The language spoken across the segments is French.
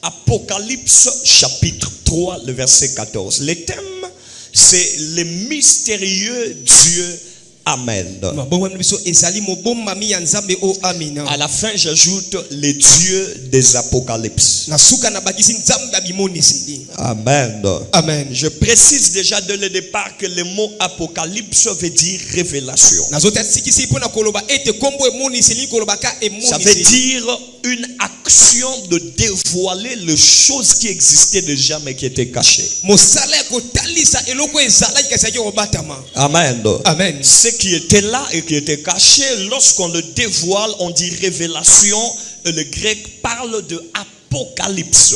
Apocalypse chapitre 3, le verset 14. Le thème, c'est le mystérieux Dieu. Amen. À la fin, j'ajoute les dieux des apocalypses. Amen. Amen. Je précise déjà dès le départ que le mot apocalypse veut dire révélation. Ça veut dire une action de dévoiler les choses qui existaient déjà mais qui étaient cachées. Amen. Amen. Ce qui était là et qui était caché, lorsqu'on le dévoile, on dit révélation. Le grec parle de apocalypse.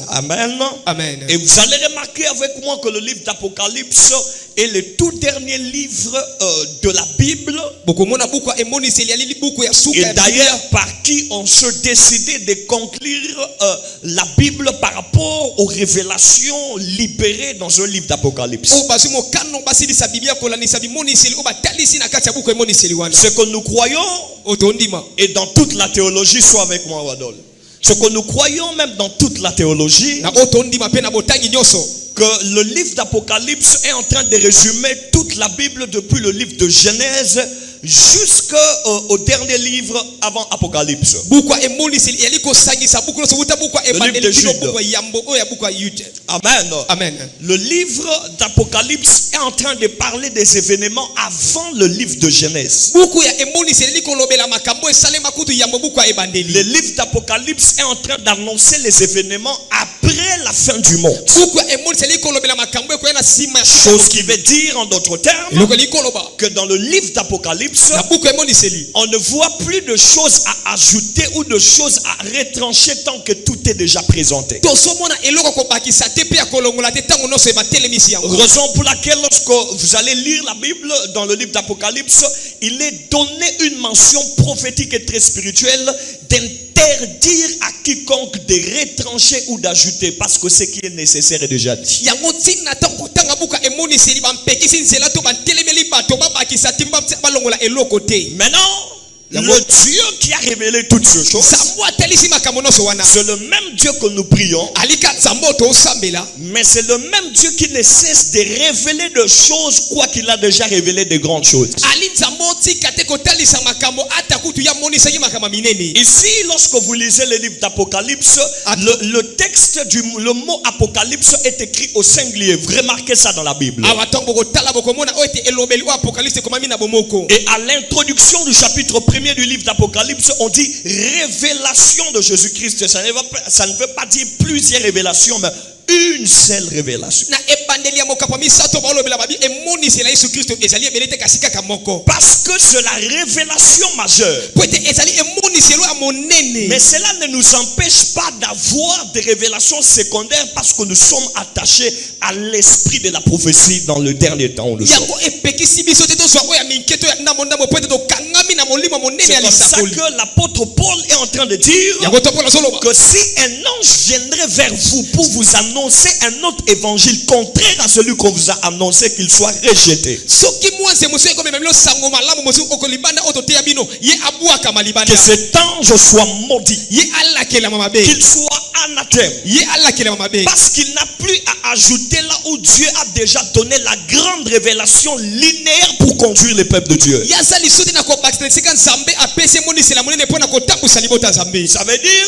Amen. Amen. Et vous allez remarquer avec moi que le livre d'Apocalypse est le tout dernier livre de la Bible. Et d'ailleurs, par qui on se décidait de conclure la Bible par rapport aux révélations libérées dans un livre d'Apocalypse. Ce que nous croyons, et dans toute la théologie, soit avec moi, Wadol. Ce que nous croyons même dans toute la théologie, que le livre d'Apocalypse est en train de résumer toute la Bible depuis le livre de Genèse jusqu'au dernier livre avant Apocalypse. Le livre de Jude. Amen. Amen. Le livre d'Apocalypse est en train de parler des événements avant le livre de Genèse. Le livre d'Apocalypse est en train d'annoncer les événements après la fin du monde. Chose qui veut dire en d'autres termes que dans le livre d'Apocalypse, on ne voit plus de choses à ajouter ou de choses à retrancher tant que tout est déjà présenté. Raison pour laquelle lorsque vous allez lire la Bible dans le livre d'Apocalypse, il est donné une mention prophétique et très spirituelle d'interdire à quiconque de retrancher ou d'ajouter, parce que ce qui est nécessaire est déjà dit. Maintenant, le Dieu qui a révélé toutes ces choses, c'est le même Dieu que nous prions, mais c'est le même Dieu qui ne cesse de révéler des choses, quoi qu'il a déjà révélé de grandes choses. Ici, lorsque vous lisez le livre d'Apocalypse, le texte le mot Apocalypse est écrit au singulier. Vous remarquez ça dans la Bible. Et à l'introduction du chapitre 1er du livre d'Apocalypse, on dit révélation de Jésus-Christ. Ça ne veut pas dire plusieurs révélations, mais une seule révélation. Parce que c'est la révélation majeure. Mais cela ne nous empêche pas d'avoir des révélations secondaires, parce que nous sommes attachés à l'esprit de la prophétie dans le dernier temps où nous sommes. C'est comme ça que l'apôtre Paul est en train de dire que si un ange viendrait vers vous pour vous annoncer un autre évangile contraire à celui qu'on vous a annoncé, qu'il soit rejeté. Que cet ange soit maudit. Qu'il soit anathème. Parce qu'il n'a plus à ajouter là où Dieu a déjà donné la grande révélation linéaire pour conduire les peuples de Dieu. Ça veut dire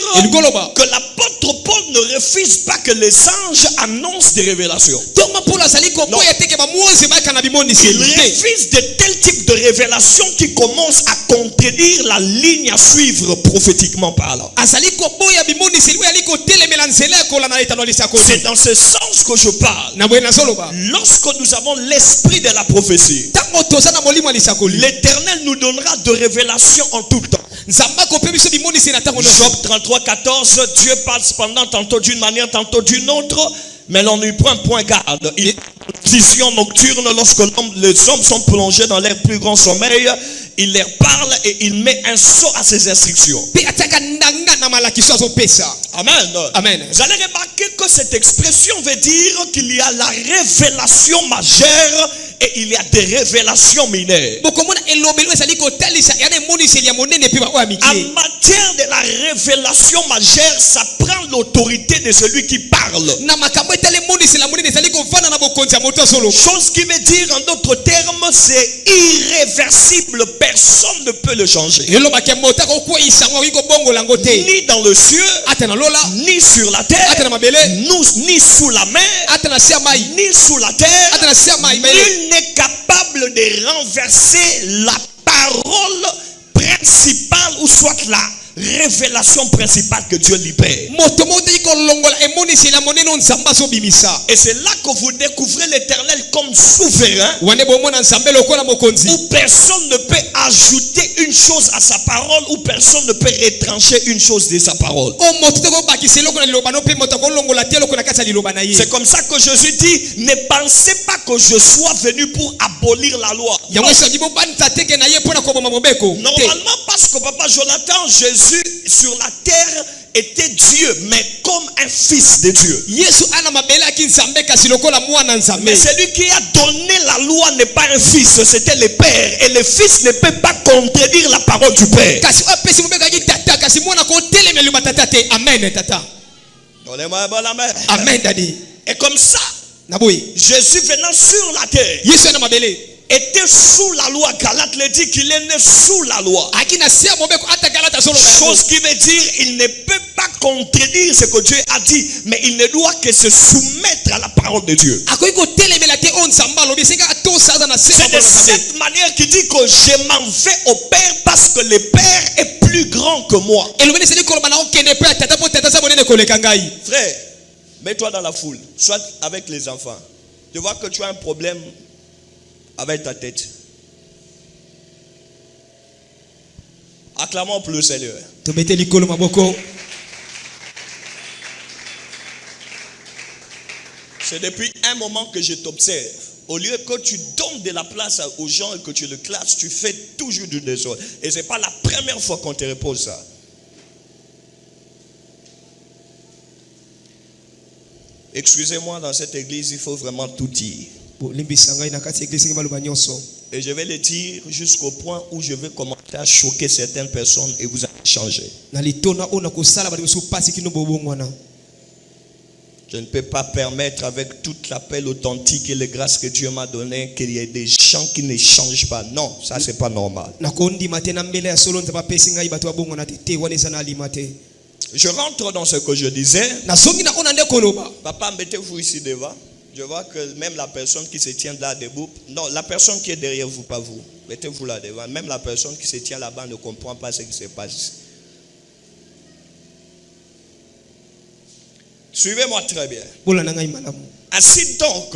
que l'apôtre Paul ne refuse pas que les anges annoncent des révélations. Non. Il refuse de tels types de révélations qui commencent à contredire la ligne à suivre prophétiquement parlant. C'est dans ce sens que je parle. Lorsque nous avons l'esprit de la prophétie, l'Éternel nous donnera de révélations en tout temps. Job 33, 14, Dieu parle cependant tantôt d'une manière, tantôt d'une autre, mais l'on n'y prend point garde. Il y a une vision nocturne lorsque les hommes sont plongés dans leur plus grand sommeil. Il leur parle et il met un sceau à ses instructions. Amen. Amen. Vous allez remarquer que cette expression veut dire qu'il y a la révélation majeure et il y a des révélations mineures. En matière de la révélation majeure, ça prend l'autorité de celui qui parle. Chose qui veut dire, en d'autres termes, c'est irréversible. Personne ne peut le changer. Ni dans le ciel, ni sur la terre, ni sous la mer, ni sous la terre. Nul n'est capable de renverser la parole principale ou soit la révélation principale que Dieu libère. Et c'est là que vous découvrez l'Éternel comme souverain, où personne ne peut ajouter une chose à sa parole, ou personne ne peut retrancher une chose de sa parole. C'est comme ça que Jésus dit, ne pensez pas que je sois venu pour abolir la loi. Normalement, parce que Papa Jonathan, Jésus sur la terre était Dieu, mais comme un fils de Dieu. Mais celui qui a donné la loi n'est pas un fils, c'était le Père. Et le fils ne peut pas contredire la parole du Père. Amen, daddy. Et comme ça, Jésus venant sur la terre était sous la loi. Galate le dit qu'il est né sous la loi. Chose qui veut dire il ne peut pas contredire ce que Dieu a dit, mais il ne doit que se soumettre à la parole de Dieu. C'est de cette manière qu'il dit que je m'en vais au Père parce que le Père est plus grand que moi. Frère, mets-toi dans la foule, soit avec les enfants. Tu vois que tu as un problème avec ta tête. Acclamons pour le Seigneur. C'est depuis un moment que je t'observe. Au lieu que tu donnes de la place aux gens et que tu le classes, tu fais toujours du désordre. Et ce n'est pas la première fois qu'on te repose ça. Excusez-moi, dans cette église, il faut vraiment tout dire. Et je vais le dire jusqu'au point où je vais commencer à choquer certaines personnes et vous allez changer. Je ne peux pas permettre, avec toute l'appel authentique et les grâces que Dieu m'a donné, qu'il y ait des gens qui ne changent pas. Non, ça c'est pas normal. Je rentre dans ce que je disais. Papa, mettez-vous ici devant. Je vois que même la personne qui se tient là debout, non, la personne qui est derrière vous, pas vous, mettez-vous là devant. Même la personne qui se tient là-bas ne comprend pas ce qui se passe. Suivez-moi très bien. Ainsi donc,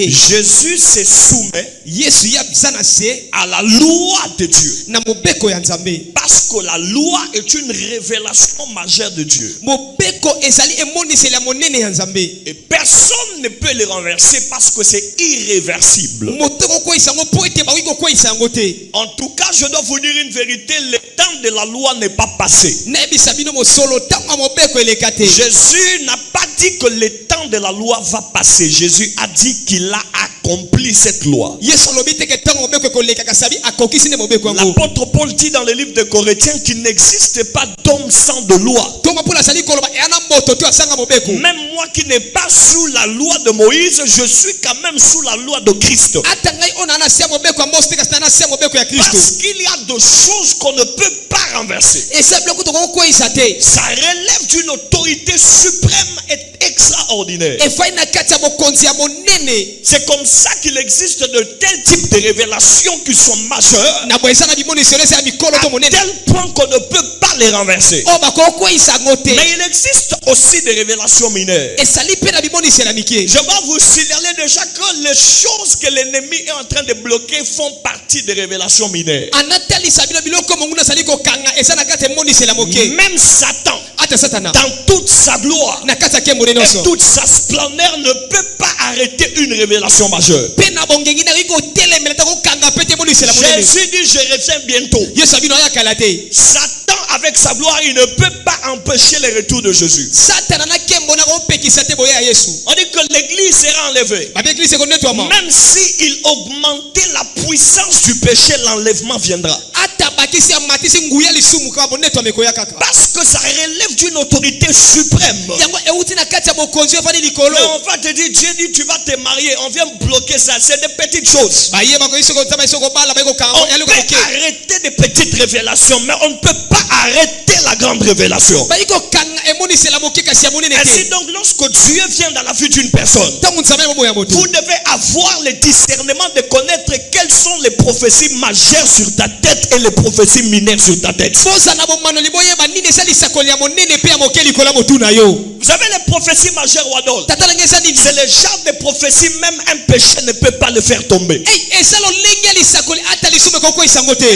Jésus se soumet à la loi de Dieu. Parce que la loi est une révélation majeure de Dieu. Et personne ne peut le renverser parce que c'est irréversible. En tout cas, je dois vous dire une vérité, le temps de la loi n'est pas passé. Jésus n'a pas dit que le temps de la loi va passer. Jésus a dit qu'il a accompli cette loi. L'apôtre Paul dit dans le livre de Corinthiens qu'il n'existe pas d'homme sans de loi. Même moi qui n'ai pas sous la loi de Moïse, je suis quand même sous la loi de Christ. Parce qu'il y a de choses qu'on ne peut pas renverser. Ça relève d'une autorité suprême et extraordinaire. C'est comme ça qu'il existe de tels types de révélations qui sont majeures, à tel point qu'on ne peut pas les renverser. Mais il existe aussi des révélations mineures. Je vais vous signaler déjà que les choses que l'ennemi est en train de bloquer font partie des révélations mineures. Même Satan, dans toute sa gloire et toute sa splendeur, ne peut pas arrêter une révélation majeure. Jésus dit je reviens bientôt. Satan avec sa gloire, il ne peut pas empêcher le retour de Jésus. On dit que l'église sera enlevée. Même s'il augmentait la puissance du péché, l'enlèvement viendra. Parce que ça relève d'une autorité suprême. Mais on va te dire, Dieu dit tu vas te marier. On vient bloquer ça. C'est des petites choses. On peut arrêter des petites révélations, mais on ne peut pas arrêter la grande révélation. Ainsi donc, lorsque Dieu vient dans la vie d'une personne, vous devez avoir le discernement de connaître quelles sont les prophéties majeures sur ta tête et les prophéties mineures sur ta tête. Vous avez les prophéties majeures, Wadol. C'est le genre de prophétie, même un péché ne peut pas le faire tomber. Et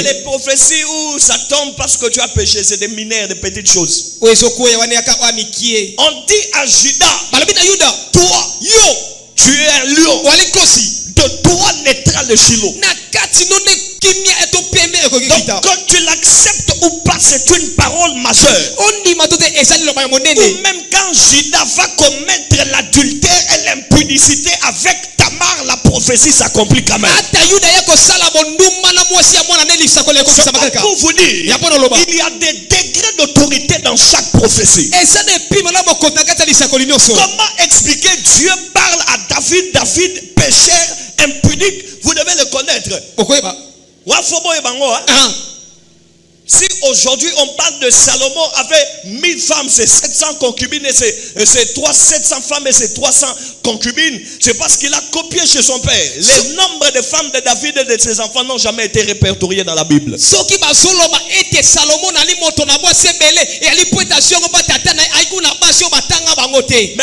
les prophéties où ça tombe parce que tu as péché, c'est des mineures, des petites choses. On dit à Judas, toi, tu es un lion. De toi naîtra le Shiloh. Donc quand tu l'acceptes ou pas, c'est une parole majeure. Ou même quand Judas va commettre l'adultère et l'impudicité avec Tamar, la prophétie s'accomplit quand même. Pour vous dire, il y a des degrés d'autorité dans chaque prophétie. Comment expliquer Dieu parle à David, David pécheur, impudique, vous devez le connaître. Si aujourd'hui on parle de Salomon avec 1000 femmes, c'est 700 concubines et c'est 700 femmes et c'est 300 concubines, c'est parce qu'il a copié chez son père. Les nombres de femmes de David et de ses enfants n'ont jamais été répertoriés dans la Bible. Mais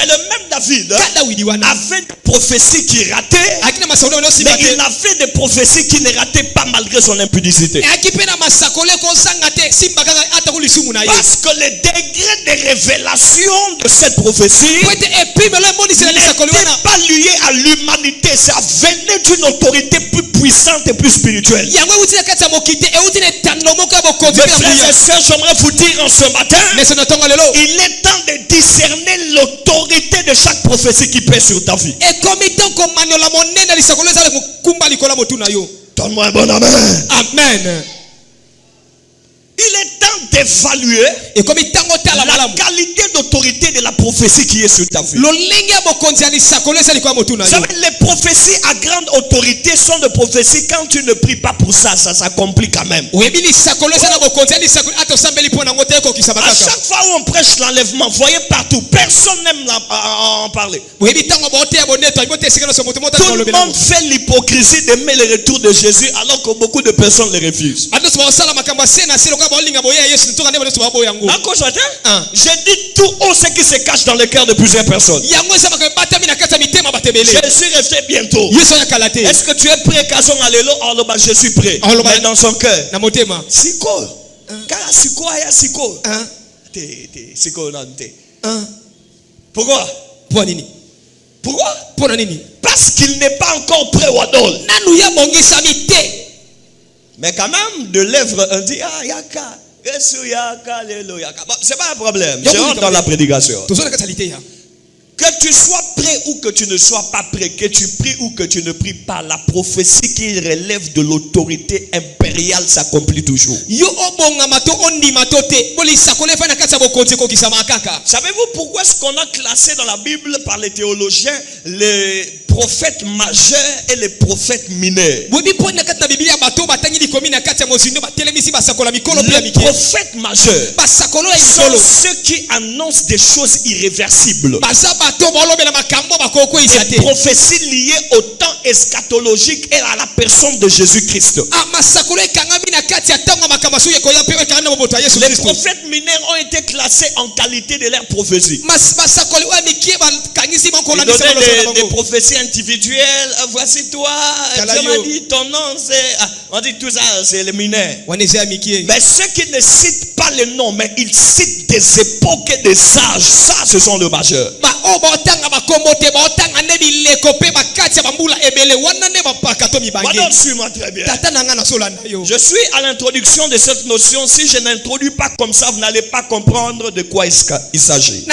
le même David avait des prophéties qui rataient, mais il a fait des prophéties qui ne rataient pas malgré son impudicité. Parce que le degré de révélation de cette prophétie n'était pas lié à l'humanité, ça venait d'une autorité plus puissante et plus spirituelle. Mes frères et sœurs, j'aimerais vous dire en ce matin, il est temps de discerner l'autorité de chaque prophétie qui pèse sur ta vie. Donne-moi un bon amen. Amen. Il est temps d'évaluer la qualité d'autorité de la prophétie qui est sur ta vie. Vous savez, les prophéties à grande autorité sont des prophéties quand tu ne pries pas pour ça, ça s'accomplit quand même. À chaque fois où on prêche l'enlèvement, voyez partout, personne n'aime en parler. Tout le monde fait l'hypocrisie d'aimer le retour de Jésus alors que beaucoup de personnes le refusent. J'ai dit tout haut ce qui se cache dans le cœur de plusieurs personnes. Jésus revient bientôt. Est-ce que tu es prêt? Je suis prêt. Mais dans son cœur, pourquoi? Pourquoi? Parce qu'il n'est pas encore prêt, Wadol. Mais quand même, de lèvres, on dit, ah, yaka, c'est pas un problème. Je rentre dans la prédication. Que tu sois prêt ou que tu ne sois pas prêt, que tu pries ou que tu ne pries pas, la prophétie qui relève de l'autorité impériale s'accomplit toujours. Savez-vous pourquoi est-ce qu'on a classé dans la Bible par les théologiens les prophètes majeurs et les prophètes mineurs? Les prophètes majeurs sont ceux qui annoncent des choses irréversibles. Des prophéties liées au temps eschatologique et à la personne de Jésus-Christ. Les prophètes mineurs ont été classés en qualité de leur prophétie. Ils donnaient des prophéties individuelles. Voici toi, Dieu m'a dit ton nom, c'est... On dit tout ça, c'est les mineurs. Mais ceux qui ne citent pas les noms, mais ils citent des époques et des âges, ça ce sont les majeurs. Madame, suis-moi très bien. Je suis à l'introduction de cette notion. Si je n'introduis pas comme ça, vous n'allez pas comprendre de quoi il s'agit.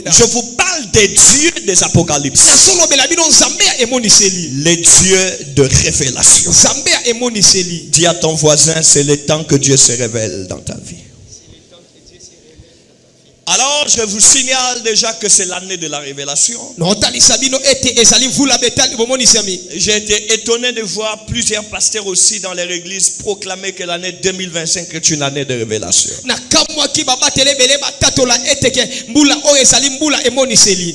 Je vous parle des dieux des Apocalypses. Les dieux de révélation. Dis à ton voisin, c'est le temps que Dieu se révèle dans ta vie. Alors, je vous signale déjà que c'est l'année de la révélation. J'ai été étonné de voir plusieurs pasteurs aussi dans leur église proclamer que l'année 2025 est une année de révélation.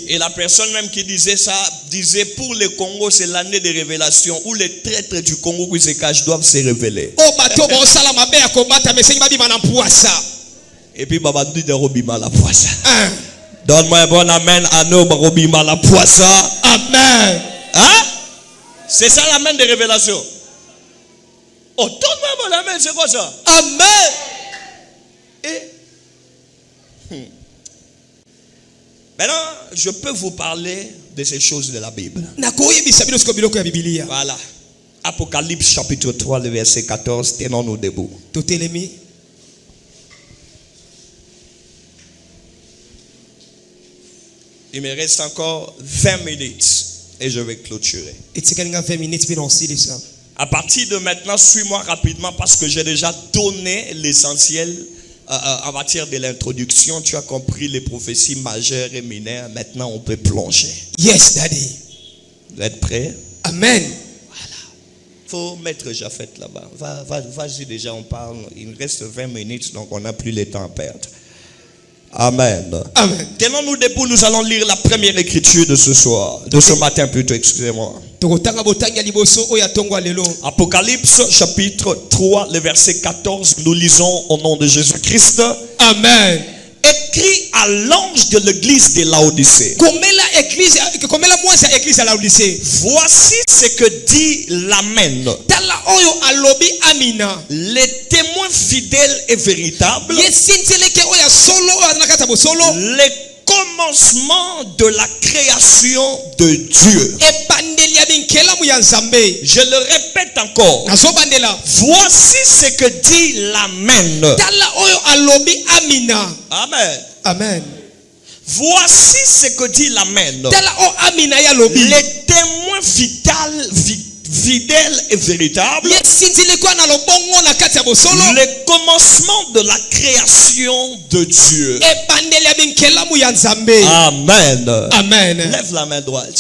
Et la personne même qui disait ça, disait pour le Congo, c'est l'année de révélation où les traîtres du Congo qui se cachent doivent se révéler. Et puis, Baba dit de Robima la poisse. Donne-moi un bon amen à nous, Robima la poisse. Amen. Hein? C'est ça l'amen de révélation. Oh, donne-moi un bon amen, c'est quoi ça? Amen. Maintenant, je peux vous parler de ces choses de la Bible. Voilà. Apocalypse chapitre 3, le verset 14. Tenons-nous debout. Il me reste encore 20 minutes et je vais clôturer. À partir de maintenant, suis-moi rapidement parce que j'ai déjà donné l'essentiel en matière de l'introduction. Tu as compris les prophéties majeures et mineures. Maintenant, on peut plonger. Yes, Daddy. Vous êtes prêts? Amen. Voilà. Il faut mettre Japheth là-bas. Vas-y déjà, on parle. Il nous reste 20 minutes, donc on n'a plus le temps à perdre. Amen. Amen. Tenons-nous debout, nous allons lire la première écriture de ce soir, de ce matin plutôt, excusez-moi. Apocalypse chapitre 3, le verset 14, nous lisons au nom de Jésus-Christ. Amen. Écrit à l'ange de l'église de Laodicée. Voici ce que dit l'Amen. Les témoins fidèles et véritables. Les commencements de la création de Dieu. Je le répète encore. Voici ce que dit l'Amen. Amen. Amen. Voici ce que dit l'Amen. Les témoins fidèles et véritables. Le commencement de la création de Dieu. Amen. Amen. Lève la main droite.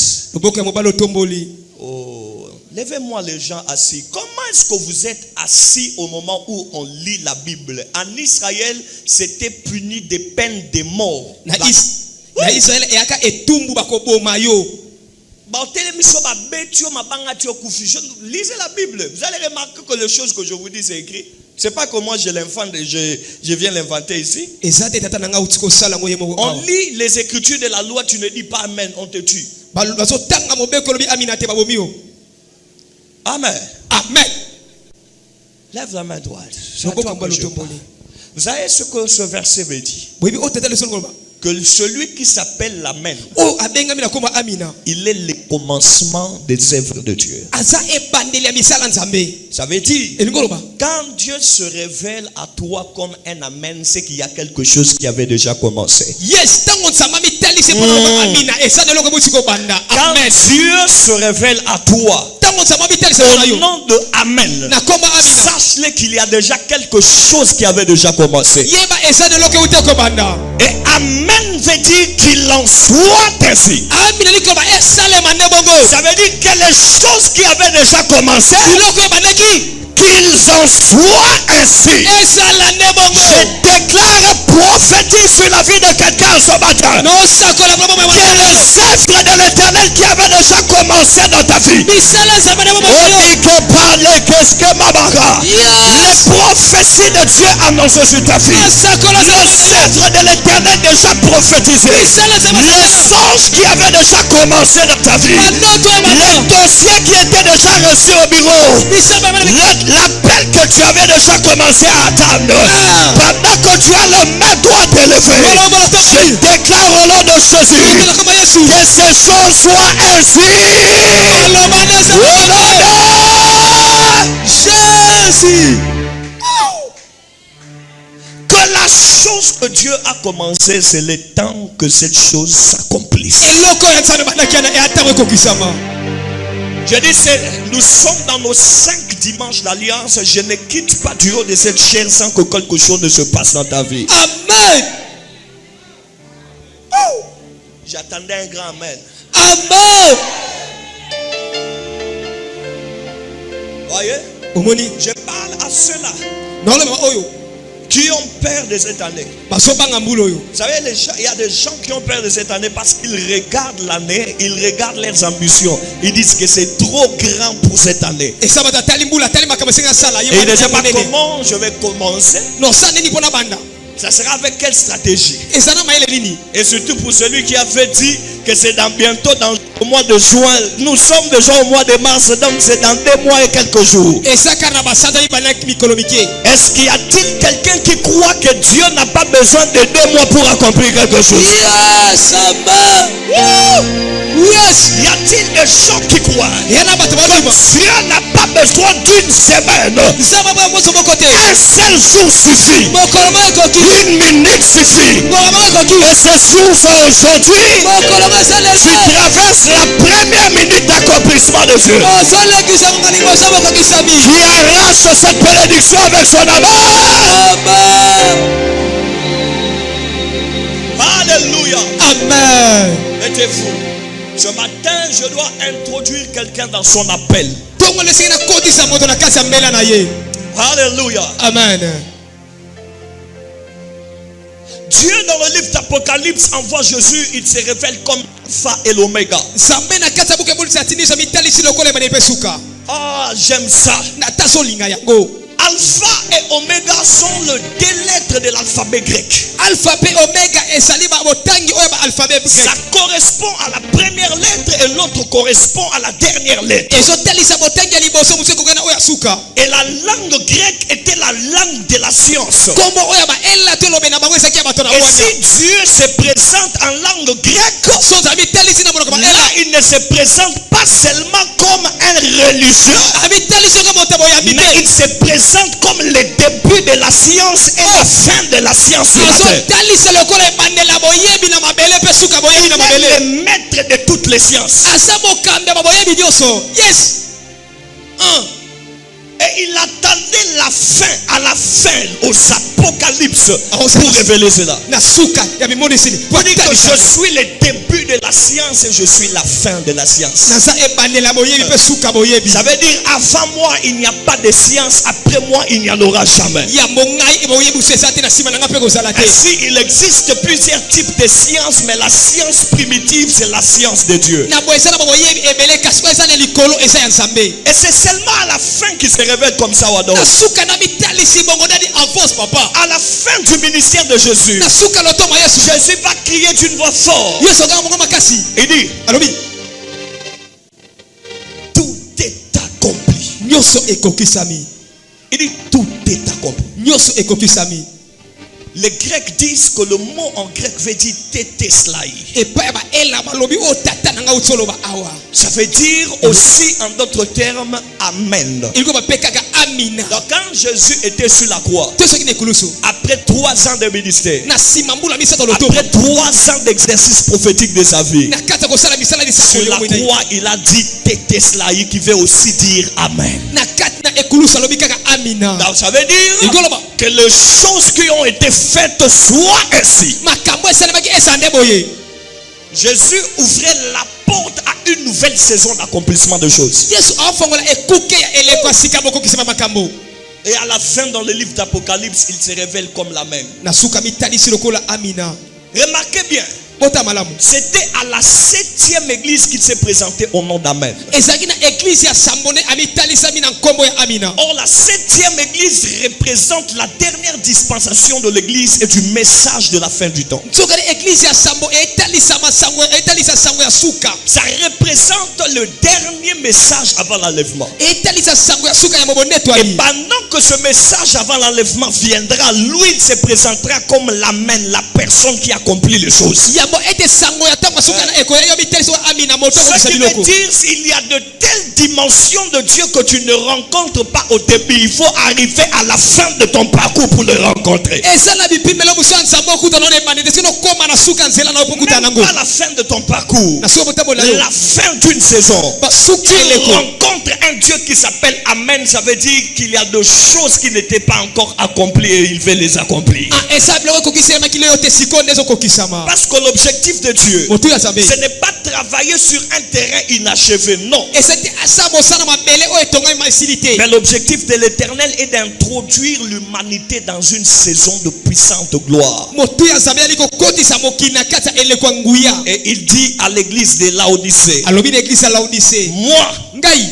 Oh, levez-moi les gens assis. Comment est-ce que vous êtes assis au moment où on lit la Bible? En Israël, c'était puni de peine de mort. Lisez la Bible. Vous allez remarquer que les choses que je vous dis, c'est écrit. C'est pas que moi je l'invente, je viens l'inventer ici. On lit les écritures de la loi, tu ne dis pas Amen, on te tue. Amen. Amen. Lève la main droite. Vous savez ce que ce verset veut dire? Que celui qui s'appelle l'Amen, il est le commencement des œuvres de Dieu. Ça veut dire, quand Dieu se révèle à toi comme un Amen, c'est qu'il y a quelque chose qui avait déjà commencé. Quand Dieu se révèle à toi au nom de Amen, sache-le qu'il y a déjà quelque chose qui avait déjà commencé. Et Amen veut dire qu'il en soit ainsi. Ça veut dire que les choses qui avaient déjà commencé, qu'ils en soient ainsi. Je déclare prophétique sur la vie de quelqu'un ce matin. Que les œuvres de l'Éternel qui avaient déjà commencé dans ta vie. On dit que parler, qu'est-ce que Mabara. Les prophéties de Dieu annoncées sur ta vie. Les œuvres de l'Éternel déjà prophétisées. Les anges qui avaient déjà commencé dans ta vie. Les dossiers qui étaient déjà reçus au bureau. L'appel que tu avais déjà commencé à attendre. Pendant que tu as le main droite élevée, je déclare au nom de Jésus que ces choses soient ainsi. Au nom de Jésus. Que la chose que Dieu a commencé, c'est le temps que cette chose s'accomplisse. Je dis, nous sommes dans nos 5 dimanches d'alliance. Je ne quitte pas du haut de cette chair sans que quelque chose ne se passe dans ta vie. Amen. Oh, j'attendais un grand amen. Amen. Voyez, je parle à ceux-là qui ont peur de cette année. Vous savez, il y a des gens qui ont peur de cette année parce qu'ils regardent l'année, ils regardent leurs ambitions. Ils disent que c'est trop grand pour cette année. Et ils ne savent pas comment je vais commencer. Ça sera avec quelle stratégie? Et surtout pour celui qui avait dit que c'est dans bientôt dans le mois de juin. Nous sommes déjà au mois de mars, donc c'est dans 2 mois et quelques jours. Est-ce qu'il y a-t-il quelqu'un qui croit que Dieu n'a pas besoin de 2 mois pour accomplir quelque chose? Yes, amen. Yes. Y a-t-il des gens qui croient que Dieu n'a pas besoin d'une semaine? Un seul jour suffit. 1 minute suffit. Et ce jour c'est aujourd'hui. Tu traverses la première minute d'accomplissement de Dieu. Qui arrache cette bénédiction avec son amour. Alléluia. Amen. Mettez-vous. Ce matin, je dois introduire quelqu'un dans son appel. Alléluia. Amen. Dieu dans le livre d'Apocalypse envoie Jésus, il se révèle comme Alpha et l'Oméga. Ah, j'aime ça. Alpha et Oméga sont le 2 lettres de l'alphabet grec. Alpha et Oméga et alphabet grec. Ça correspond à la première lettre et l'autre correspond à la dernière lettre. Et la langue grecque était la langue de la science. Et si Dieu se présente en langue grecque, là il ne se présente pas seulement comme un religieux, mais il se présente comme le début de la science et la fin de la science sur la terre. Il est le maître de toutes les sciences. Yes. Et il attendait la fin, à la fin, aux apocalypses, pour révéler cela. Pour dire que je suis le début de la science et je suis la fin de la science. Ça veut dire, avant moi, il n'y a pas de science, après moi, il n'y en aura jamais. Ainsi, il existe plusieurs types de sciences, mais la science primitive, c'est la science de Dieu. Et c'est seulement à la fin qu'il se révèle comme ça. À la fin du ministère de Jésus, Jésus va crier d'une voix forte. Il dit, tout est accompli. Il dit, tout est accompli. Les Grecs disent que le mot en grec veut dire tétéslaï. Ça veut dire aussi en d'autres termes amen. Donc quand Jésus était sur la croix, après 3 ans de ministère, après 3 ans d'exercice prophétique de sa vie, sur la croix il a dit tétéslaï, qui veut aussi dire amen. Donc ça veut dire que les choses qui ont été faites soient ainsi. Jésus ouvrait la porte à une nouvelle saison d'accomplissement de choses. Et à la fin, dans le livre d'Apocalypse, il se révèle comme la même. Remarquez bien, c'était à la 7e église qu'il s'est présenté au nom d'Amen. Or la 7e église représente la dernière dispensation de l'église et du message de la fin du temps. Ça représente le dernier message avant l'enlèvement. Et pendant que que ce message avant l'enlèvement viendra, lui il se présentera comme l'amen, la personne qui accomplit les choses. Ce qui veut dire s'il y a de telles dimensions de Dieu que tu ne rencontres pas au début, il faut arriver à la fin de ton parcours pour le rencontrer. Même pas la fin de ton parcours, la fin d'une saison. Tu rencontres un Dieu qui s'appelle Amen, ça veut dire qu'il y a de choses qui n'étaient pas encore accomplies et il veut les accomplir. Parce que l'objectif de Dieu, ce n'est pas travailler sur un terrain inachevé, non. Mais l'objectif de l'Éternel est d'introduire l'humanité dans une saison de puissante gloire. Et il dit à l'église de Laodicée, moi,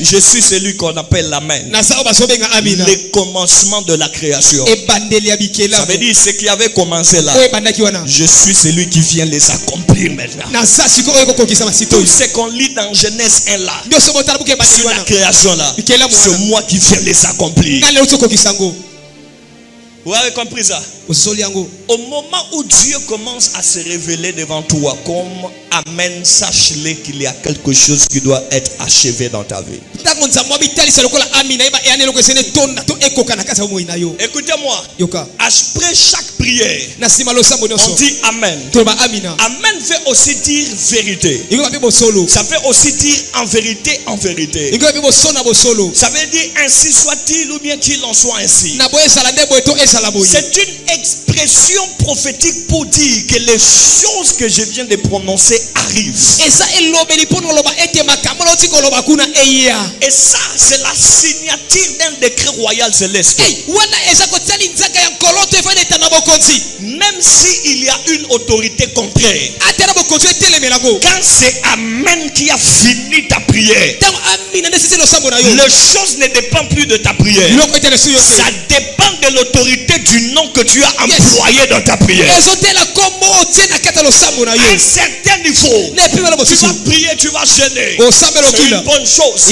je suis celui qu'on appelle l'Amen, le commencement de la création. Ça veut dire ce qui avait commencé là, je suis celui qui vient les accomplir maintenant. Tout ce qu'on lit dans Genèse 1 là, sur la création là, c'est moi qui viens les accomplir. Vous avez compris ça? Au moment où Dieu commence à se révéler devant toi comme Amen, sache-le qu'il y a quelque chose qui doit être achevé dans ta vie. Écoutez-moi, après chaque prière, on dit Amen. Amen veut aussi dire vérité. Ça veut aussi dire en vérité, en vérité. Ça veut dire ainsi soit-il ou bien qu'il en soit ainsi. C'est une expression prophétique pour dire que les choses que je viens de prononcer arrivent. Et ça, c'est la signature d'un décret royal céleste. Même s'il y a une autorité contraire, quand c'est Amen qui a fini ta prière, les choses ne dépendent plus de ta prière. Ça dépend de l'autorité du nom que tu as employé dans ta prière. À un certain niveau, tu vas prier, tu vas gêner. C'est une bonne chose.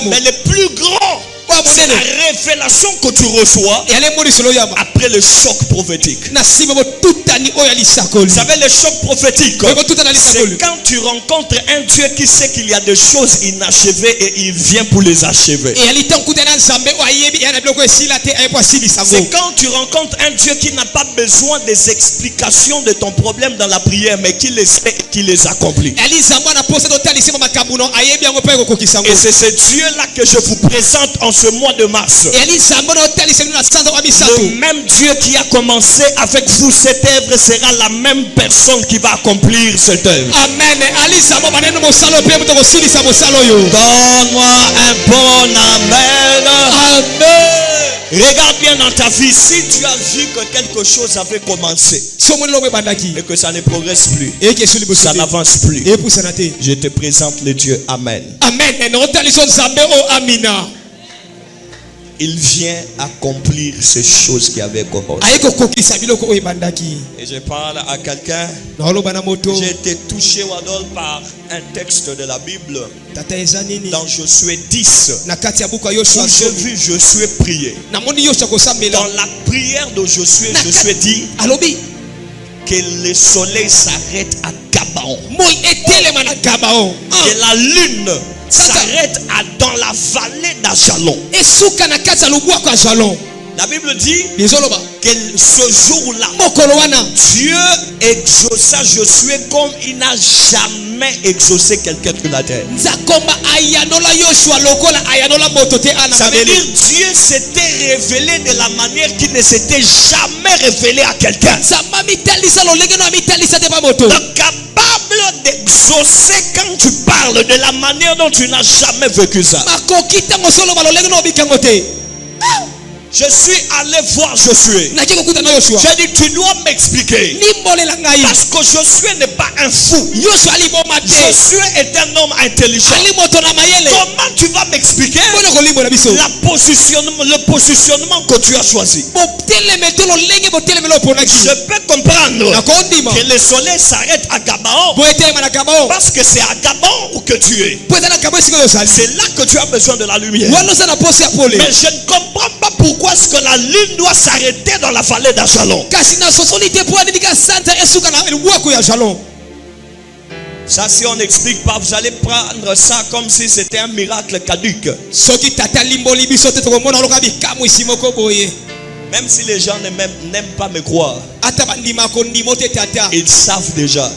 Mais le plus grand, c'est la révélation que tu reçois après le choc prophétique. Vous savez, le choc prophétique, c'est quand tu rencontres un Dieu qui sait qu'il y a des choses inachevées et il vient pour les achever. C'est quand tu rencontres un Dieu qui n'a pas besoin des explications de ton problème dans la prière, mais qui les sait et qui les accomplit. Et c'est ce Dieu-là que je vous présente en ce mois de mars. Le même Dieu qui a commencé avec vous cette œuvre sera la même personne qui va accomplir cette œuvre. Amen. Donne-moi un bon amen. Amen. Regarde bien dans ta vie, si tu as vu que quelque chose avait commencé et que ça ne progresse plus, ça n'avance plus, je te présente le Dieu Amen. Amen. Il vient accomplir ces choses qui avaient commencé. Et je parle à quelqu'un. J'ai été touché par un texte de la Bible dans Josué 10 où j'ai vu Josué prier. Dans la prière de Josué, Josué dit que le soleil s'arrête à Gabaon, que la lune s'arrête dans la vallée d'Ajalon. La Bible dit que ce jour-là, Dieu exauça Josué comme il n'a jamais exaucé quelqu'un sur la terre. Ça veut dire Dieu s'était révélé de la manière qu'il ne s'était jamais révélé à quelqu'un. Donc capable d'exaucer quand tu parles de la manière dont tu n'as jamais vécu ça. Je suis allé voir Josué. J'ai dit, tu dois m'expliquer. Parce que Josué n'est pas un fou. Josué est un homme intelligent. Comment tu vas m'expliquer le positionnement que tu as choisi? Je peux comprendre que le soleil s'arrête à Gabaon parce que c'est à Gabaon que tu es. C'est là que tu as besoin de la lumière. Mais je ne comprends pas pas pourquoi est-ce que la lune doit s'arrêter dans la vallée d'Ajalon. Ça, si on n'explique pas, vous allez prendre ça comme si c'était un miracle caduc. Même si les gens n'aiment pas me croire, ils savent déjà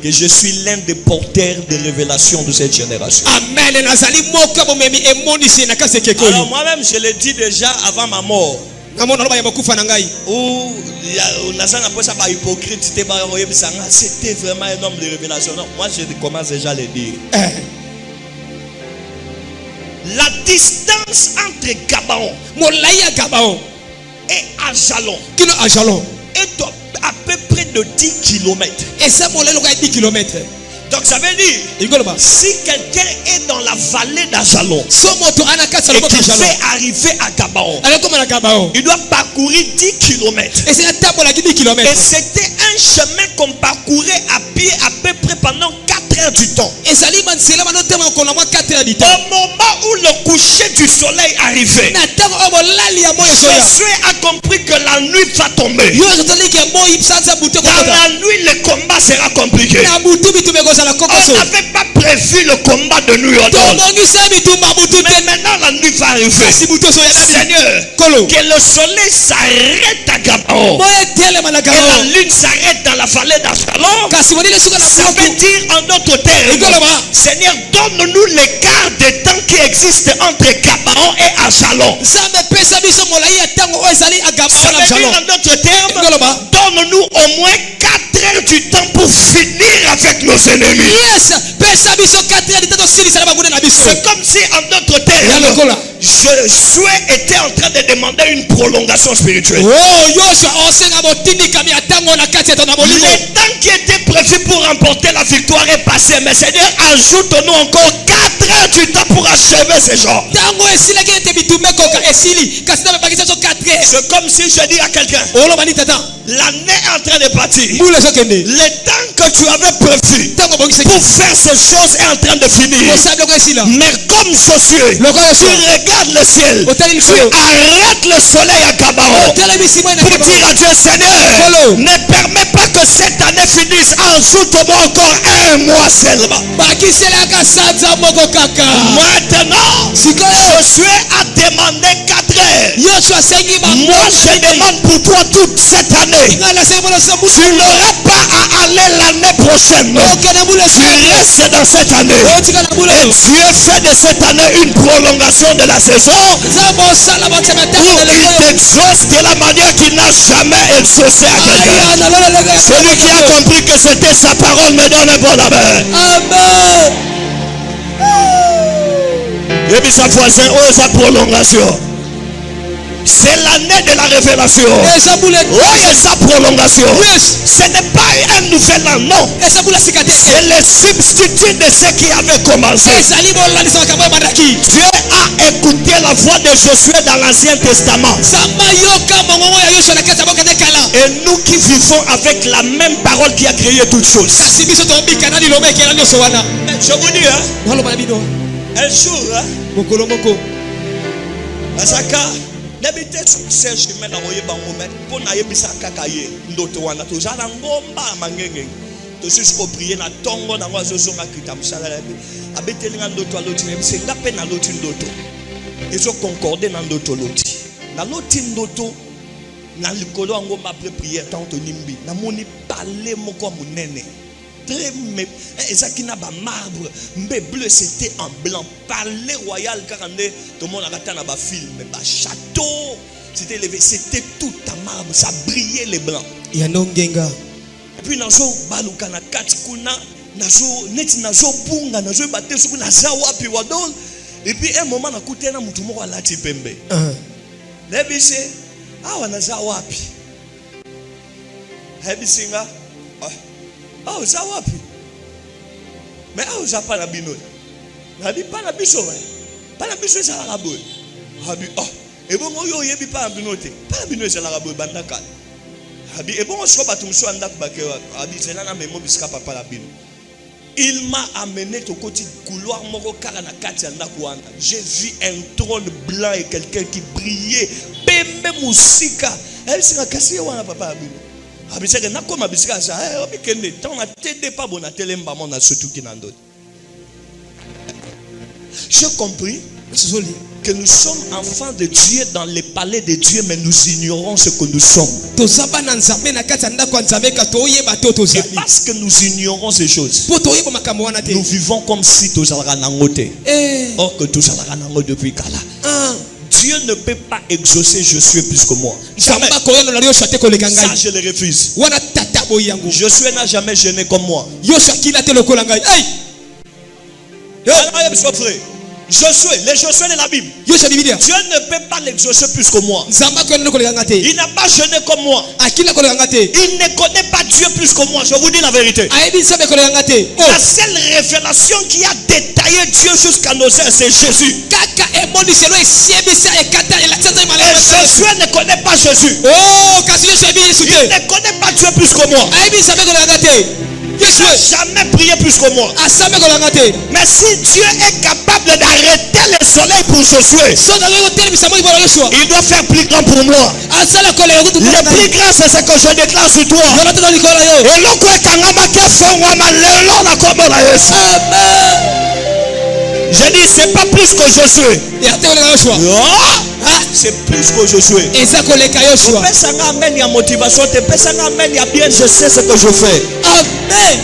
que je suis l'un des porteurs de révélation de cette génération. Amen. Alors moi-même, je l'ai dit déjà avant ma mort. Ou c'était vraiment un homme de révélation. Non, moi je commence déjà à le dire. La distance entre Gabaon et Ajalon est à peu près de 10 km. Donc ça veut dire, si quelqu'un est dans la vallée d'Ajalon et qu'il fait arriver à Gabaon, il doit parcourir 10 km. Et c'était un chemin qu'on parcourait à pied à peu près pendant 4 heures du temps. Au moment où le coucher du soleil arrivait, Josué a compris que la nuit va tomber. Dans la nuit, le combat sera compliqué. On n'avait pas prévu le combat de nuit au dehors. Mais maintenant la nuit va arriver. Seigneur, que le soleil s'arrête à Gabaon et la lune s'arrête dans la vallée d'Ajalon. Ça veut dire en d'autres termes, Seigneur, donne-nous l'écart de temps qui existe entre Gabaon et Ajalon. Ça veut dire en d'autres termes, donne-nous au moins 4 heures du temps pour finir avec nos ennemis. C'est comme si en d'autres termes, Josué était en train de demander une prolongation spirituelle. Le temps qui était prévu pour remporter la victoire est passé. Mais Seigneur, ajoute-nous encore 4 heures du temps pour achever ces gens. C'est comme si je dis à quelqu'un, l'année est en train de partir. Le temps que tu avais prévu pour faire ces choses est en train de finir. Mais comme Josué, tu regardes le ciel, tu arrêtes le soleil à Gabaon pour dire à Dieu, Seigneur, ne permets pas que cette année finisse. Ajoute-moi encore 1 mois seulement. Maintenant, Josué a demandé 4 heures. Moi, je demande pour toi toute cette année. Tu n'auras pas à aller l'année prochaine. Tu restes dans cette année. Et Dieu fait de cette année une prolongation de la saison où il t'exauce de la manière qu'il n'a jamais exaucé à quelqu'un. Celui qui a compris que c'était sa parole me donne un bon amen. Amen. Et puis sa voisin, oh sa prolongation. C'est l'année de la révélation. Oh, il y a sa prolongation. Ce n'est pas un nouvel an, non. C'est le substitut de ce qui avait commencé. Dieu a écouté la voix de Josué dans l'Ancien Testament. Et nous qui vivons avec la même parole qui a créé toutes choses. Je vous dis, un jour, Asaka. N'habitez pas ce chemin dans le moment pour n'aller kaka ye ndoto wana to jana ngomba mangenge to susiko prier na tongo na wazo zonga kitamsala labi abeteli nga ndoto aloti ne bisenga pe na loti ndoto ezo concorder na ndoto loti ndoto na likolo ngomba après prière tant to nimbi na moni parler moko munene très ezakina ba marbre mbe bleu c'était en blanc palais royal karande tout le monde a na ba film ba château c'était tout en marbre ça brillait les blancs ya nongenga et puis nazo baluka na kati kuna nazo neti nazo bunga nazo batte suku na za wapi wadol et puis un moment na kutena mutu moko alati pembe lebise awa na za wapi hebisinga oh, ça va plus. Mais ah, ça pas la bino. La bi pas la biso. Pas la biso ça la rabo. Habi oh. Et bon yo yebi pas la bino te. Pas la bino ça la rabo bandaka. Habi et bon so batum so andak bakewa. Habi c'est là na memo biska papa la bino. Il m'a amené au côté couloir j'ai vu un trône blanc et quelqu'un qui brillait. Pembe musika. Elle s'est cassée wana papa abino. Abisaka na koma bisika ça. Obikende tant na tede pas bon na telemba mon na surtout qui n'ando. J'ai compris que nous sommes enfants de Dieu dans les palais de Dieu, mais nous ignorons ce que nous sommes. Et parce que nous ignorons ces choses, nous vivons comme si tous allons nangote. Or que tous allons nangote depuis Kala. Dieu ne peut pas exaucer Josué plus que moi. Jamais. Ça, je le refuse. Josué n'a jamais gêné comme moi. Josué, les Josué de la Bible. Dieu ne peut pas l'exaucer plus que moi. Il n'a pas jeûné comme moi. Il ne connaît pas Dieu plus que moi. Je vous dis la vérité. La seule révélation qui a détaillé Dieu jusqu'à nos heures, c'est Jésus. Et Josué ne connaît pas Jésus. Il ne connaît pas Dieu plus que moi. Il n'a jamais prié plus que moi. Mais si Dieu est capable d'arrêter le soleil pour Josué, il doit faire plus grand pour moi. Le plus grand, c'est ce que je déclare sur toi. Je dis, c'est pas plus que Josué. C'est plus que Josué. Je sais ce que je fais. Amen.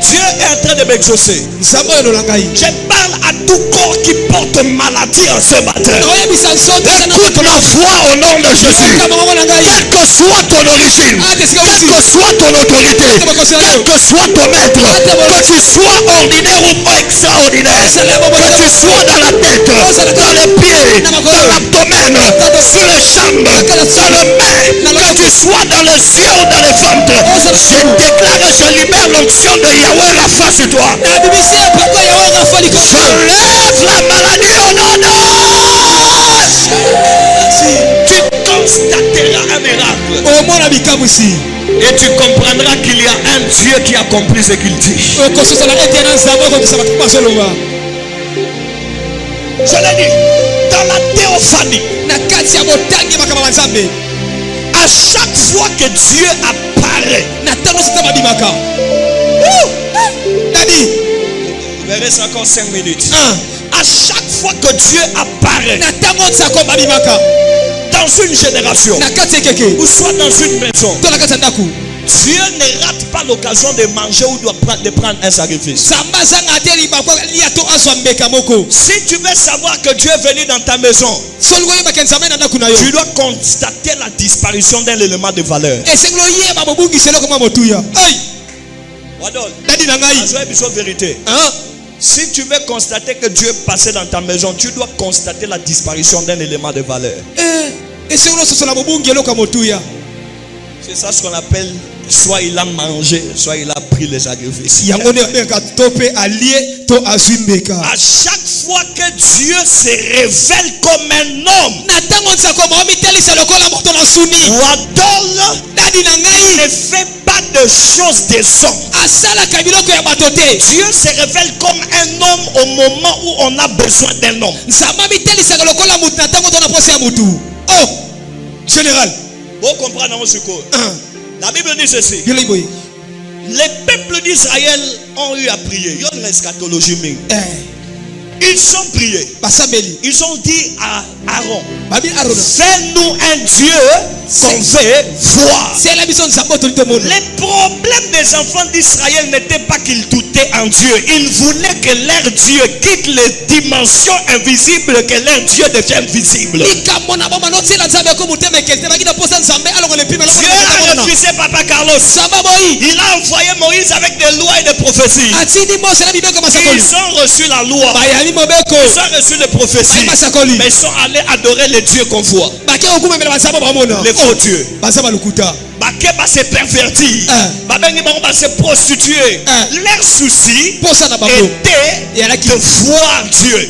Dieu est en train de m'exaucer. Je parle à tout corps qui porte maladie en ce matin. Écoute ma voix au nom de Jésus. Quelle que soit ton origine, quelle que soit ton autorité, quel que soit ton maître, que tu sois ordinaire ou extraordinaire, que tu sois dans la tête, dans les pieds, dans l'abdomen, sur les jambes, dans le main, que tu sois dans les yeux ou dans les ventres, je déclare et je libère l'onction de Yahweh la face sur toi. Je lève la maladie au nom de Jésus. Tu constateras un miracle. Et tu comprendras qu'il y a un Dieu qui accomplit ce qu'il dit. Je l'ai dit, dans la théophanie, à chaque fois que Dieu apparaît, verrez encore 5 minutes. À chaque fois que Dieu apparaît dans une génération ou soit dans une maison, Dieu ne rate pas l'occasion de manger ou de prendre un sacrifice. Si tu veux savoir que Dieu est venu dans ta maison, tu dois constater la disparition d'un élément de valeur. Vérité. Si tu veux constater que Dieu est passé dans ta maison, tu dois constater la disparition d'un élément de valeur. C'est ça ce qu'on appelle soit il a mangé, soit il a pris les sacrifices. À chaque fois que Dieu se révèle comme un homme, ou adore, ne fait pas de choses des hommes. Dieu se révèle comme un homme au moment où on a besoin d'un homme. Oh, général. Vous comprenez mon secours. La Bible dit ceci. Les peuples d'Israël ont eu à prier. Ils ont une eschatologie. Ils ont prié. Ils ont dit à Aaron, fais-nous un Dieu qu'on veut voir. Les problèmes des enfants d'Israël n'étaient pas qu'ils doutaient en Dieu. Ils voulaient que leur Dieu quitte les dimensions invisibles, que leur Dieu devienne visible. Dieu a refusé Papa Carlos. Il a envoyé Moïse avec des lois et des prophéties. Ils ont reçu la loi. Ils ont reçu les prophéties. Mais ils sont allés adorer les dieux qu'on voit. Les faux dieux. Bakeba se pervertir. Babengi se prostituer. Leur souci était de voir Dieu. Et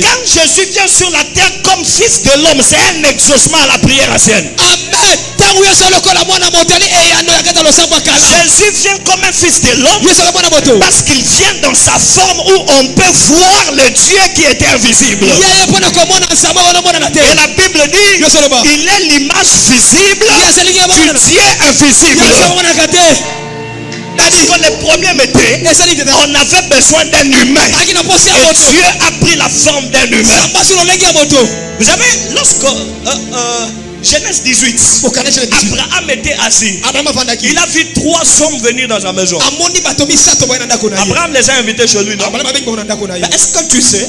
quand Jésus vient sur la terre comme fils de l'homme, c'est un exaucement à la prière ancienne. Amen. Jésus vient comme un fils de l'homme parce qu'il vient dans sa forme où on peut voir le Dieu qui était invisible. Et la Bible dit il est l'image visible du Dieu invisible. Parce que le problème était on avait besoin d'un humain et Dieu a pris la forme d'un humain. Vous savez, lorsque Genèse 18, Abraham était assis. Il a vu 3 hommes venir dans sa maison. Abraham les a invités chez lui, non? Est-ce que tu sais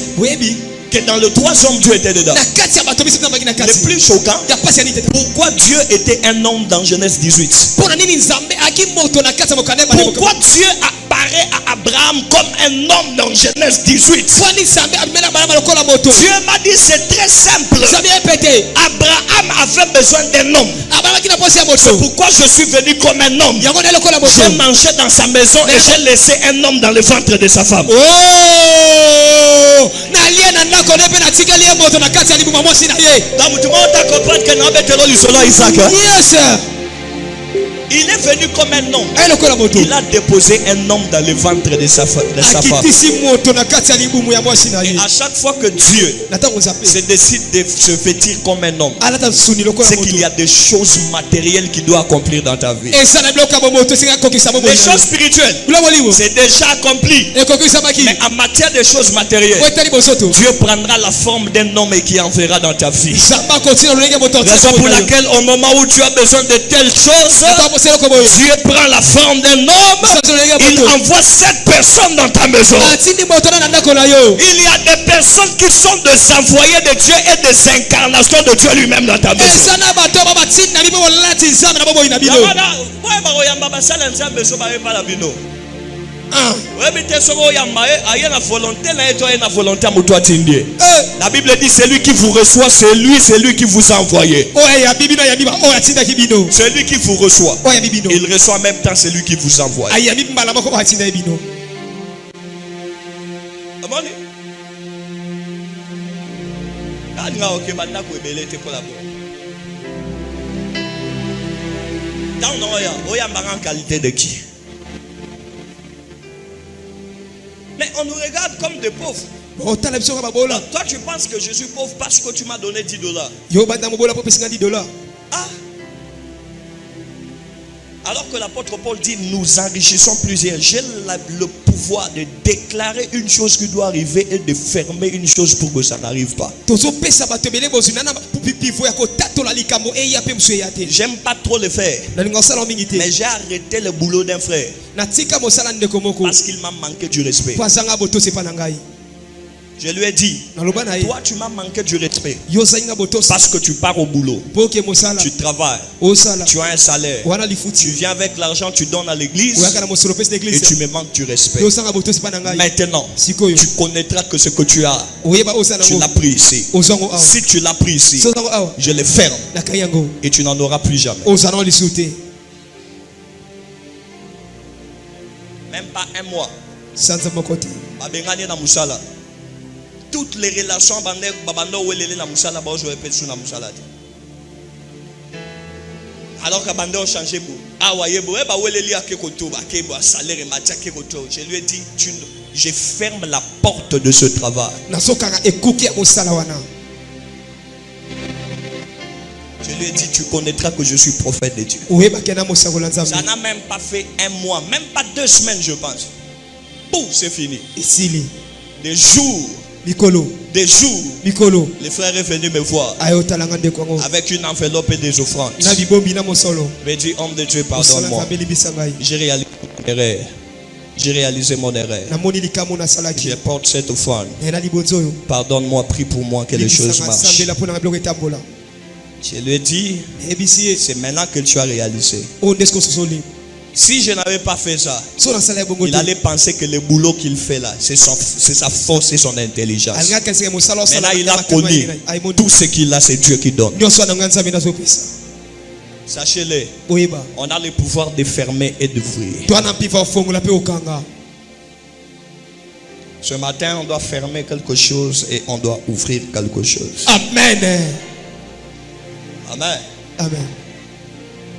que dans le 3 hommes Dieu était dedans? Le plus choquant, pourquoi Dieu était un homme dans Genèse 18? Pourquoi Dieu apparaît à Abraham comme un homme dans Genèse 18? Dieu m'a dit c'est très simple. Abraham avait besoin d'un homme. C'est pourquoi je suis venu comme un homme. J'ai mangé dans sa maison et j'ai laissé un homme dans le ventre de sa femme. Yes. Il est venu comme un homme. Il a déposé un homme dans le ventre de sa femme. Et à chaque fois que Dieu se décide de se vêtir comme un homme, c'est qu'il y a des choses matérielles qu'il doit accomplir dans ta vie. Les choses spirituelles, c'est déjà accompli. Mais en matière de choses matérielles, Dieu prendra la forme d'un homme et qui en fera dans ta vie. Raison pour laquelle au moment où tu as besoin de telles choses, Dieu prend la forme d'un homme. Il envoie 7 personnes dans ta maison. Il y a des personnes qui sont des envoyés de Dieu et des incarnations de Dieu lui-même dans ta maison. La Bible dit celui qui vous reçoit, c'est lui qui vous a envoyé. Celui qui vous reçoit, il reçoit en même temps celui qui vous envoie. Qualité de qui? Mais on nous regarde comme des pauvres. Toi tu penses que je suis pauvre parce que tu m'as donné $10. Ah. Alors que l'apôtre Paul dit nous enrichissons plusieurs. J'ai le pouvoir de déclarer une chose qui doit arriver et de fermer une chose pour que ça n'arrive pas. J'aime pas trop le faire. Mais j'ai arrêté le boulot d'un frère parce qu'il m'a manqué du respect. Je lui ai dit, toi tu m'as manqué du respect parce que tu pars au boulot, tu travailles, tu as un salaire, tu viens avec l'argent, tu donnes à l'église et tu me manques du respect. Maintenant, tu connaîtras que ce que tu as, tu l'as pris ici. Si tu l'as pris ici, je le ferme et tu n'en auras plus jamais. Même pas un mois. Toutes les relations alors que Bando a changé je lui ai dit je ferme la porte de ce travail. Je lui ai dit tu connaîtras que je suis prophète de Dieu. Ça n'a même pas fait un mois, même pas 2 semaines je pense. Boum, c'est fini. Des jours, le frère est venu me voir avec une enveloppe et des offrandes. Mais dit homme de Dieu, pardonne-moi. J'ai réalisé mon erreur. Je porte cette offrande. Pardonne-moi, prie pour moi que les choses marchent. Je lui ai dit, c'est maintenant que tu as réalisé. Si je n'avais pas fait ça, il allait penser que le boulot qu'il fait là, c'est sa force et son intelligence. Maintenant, il a connu tout ce qu'il a, c'est Dieu qui donne. Sachez-le, Oiba. on a le pouvoir de fermer et d'ouvrir. Toi, n'importe fongola pe okanga. Ce matin, on doit fermer quelque chose et on doit ouvrir quelque chose. Amen. Amen. Amen.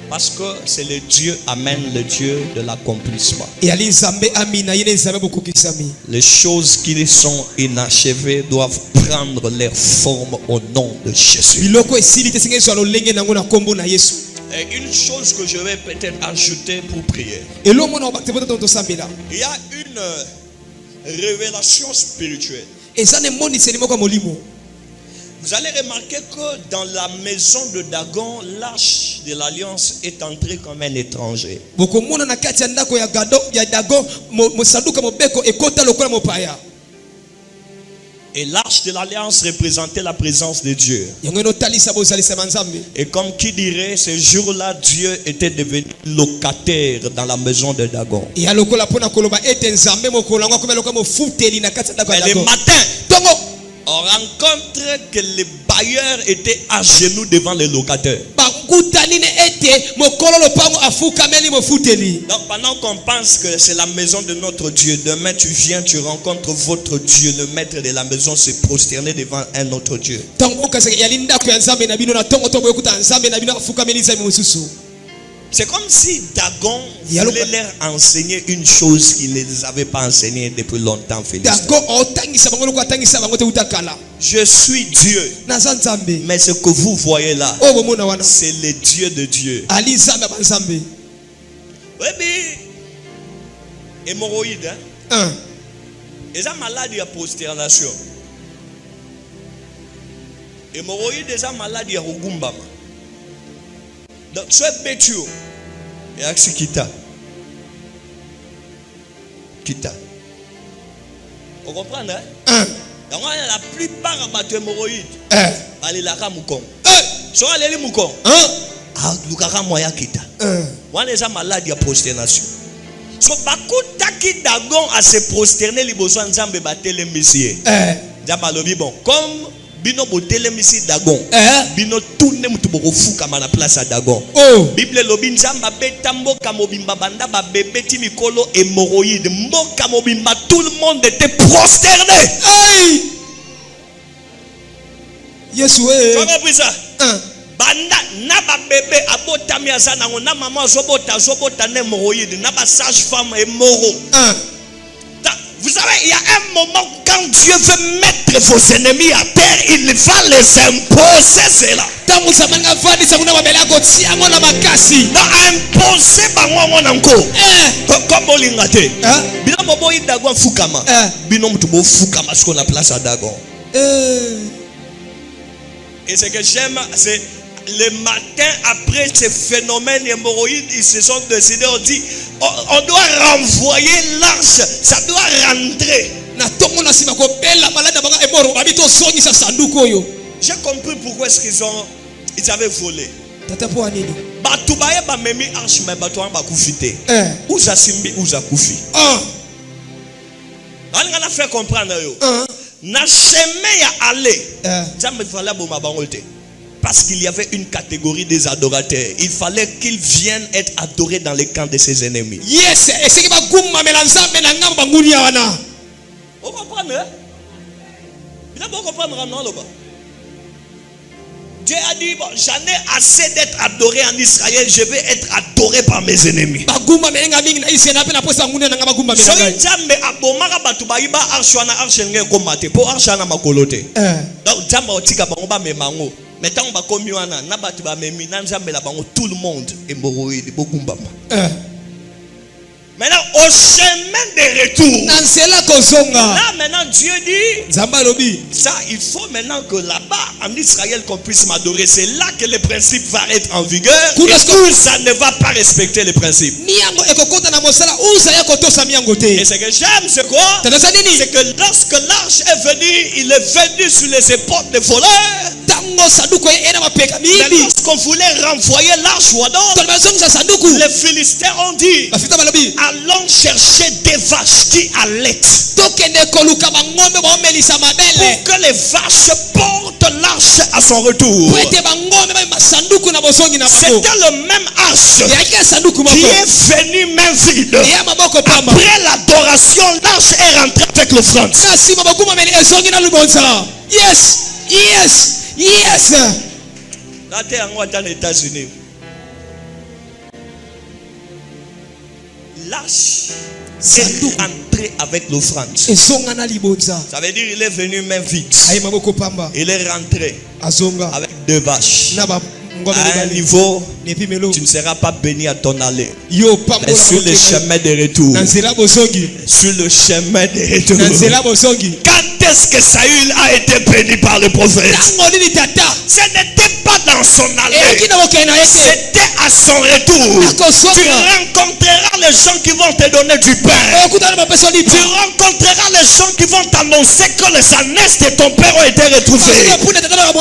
Parce que c'est le Dieu, Amen, le Dieu de l'accomplissement. Et ali nzambe amina yene nzambe bokokisami. Les choses qui sont inachevées doivent prendre leur forme au nom de Jésus. Biloko esili te singe swalo lenge nango na kombo na Yesu. Et une chose que je vais peut-être ajouter pour prier. Et l'homme on va te voter dans ton sambela. Il y a une révélation spirituelle. Et ça ne moni selimo kwa molimo. Vous allez remarquer que dans la maison de Dagon, l'arche de l'alliance est entrée comme un étranger. Bokomona na kati ya ndako ya Gado ya Dagon mo saduka mobeko ekota lokola mopaya. Et l'arche de l'alliance représentait la présence de Dieu. Et comme qui dirait, ce jour-là, Dieu était devenu locataire dans la maison de Dagon. Et le matin, on rencontre que les bailleurs étaient à genoux devant les locataires. Donc pendant qu'on pense que c'est la maison de notre Dieu, demain tu viens, tu rencontres votre Dieu, le maître de la maison, se prosterner devant un autre Dieu. C'est comme si Dagon voulait leur enseigner une chose qu'il ne les avait pas enseigné depuis longtemps. Je suis Dieu. Mais ce que vous voyez là, c'est le Dieu de Dieu. Oui, mais hémorroïde, hein? Et ça maladie à prosternation. Hémorroïde, et ça maladie à Rugumbama. Donc, soit bêtu et axi kita. Vous comprenez, hein? Donc, la plupart de les hémorroïdes, allez la ramukong. Soit allez les moukong. Ah, lukara moya kita. On est maladie à prosternation. So bakuta ki Dagon à se prosterner liboso nzambe batele messier. Nzamba lobi bon comme bino botele misi Dagon. Bino tourne mutu boko fuka na place à Dagon. Bible lobi nzamba beta mboka mobimba banda ba bébé ti mikolo hémorroïde. Mboka mobimba tout le monde était prosterné. Yesu tu as compris ça? Banda na ba bébé abotami azana na maman azobota ne hémorroïde na ba sage femme hémorro. Vous savez, il y a un moment quand Dieu veut mettre vos ennemis à terre, il va les imposer cela. Non, imposer bango encore. Comme Olingate. Bino bobo Dagon fukama. Bino mutubo fukama sur la place à Dagon. Et ce que j'aime, c'est le matin après ce phénomène hémorroïde, ils se sont décidés, on dit, on doit renvoyer l'arche, ça doit rentrer. J'ai compris pourquoi est-ce ils avaient volé. Batoubaye ba memi arche mais batouan ba kufite. Uza simbi uza kufi. On a fait comprendre yo. Na chemin ya aller. Jamais fallait boma bangolte. Parce qu'il y avait une catégorie des adorateurs. Il fallait qu'ils viennent être adorés dans les camps de ses ennemis. Yes, et c'est qui va goumma melanzambe na ngamba ngunia wana. Vous comprenez? Il a pas comprendre non là-bas. Dieu a dit, bon, j'en ai assez d'être adoré en Israël, je vais être adoré par mes ennemis. Tout le monde est mort. Maintenant, au chemin de retour, là maintenant Dieu dit, ça il faut maintenant que là-bas en Israël qu'on puisse m'adorer. C'est là que le principe va être en vigueur. Et où ça ne va pas respecter les principes. Et ce que j'aime, c'est quoi? C'est que lorsque l'arche est venue, il est venu sur les épaules des voleurs. Mais lorsqu'on voulait renvoyer l'arche, les Philistins ont dit, allons chercher des vaches qui allaitent. Pour que les vaches portent l'arche à son retour. C'était le même arche qui est venu main vide. Après l'adoration, l'arche est rentrée avec l'offrande. Yes, yes, yes. Là, tu es en les États-Unis. L'arche est rentré avec l'offrande. Ça veut dire qu'il est venu main vide. Il est rentré avec 2 vaches. À un niveau, tu ne seras pas béni à ton aller. Mais sur le chemin de retour. Sur le chemin de retour. Quand est-ce que Saül a été béni par le prophète? Ce n'était pas dans son aller. C'était à son retour. Tu rencontreras les gens qui vont te donner du pain. Tu rencontreras les gens qui vont t'annoncer que les ânesses de ton père ont été retrouvées. Tu rencontreras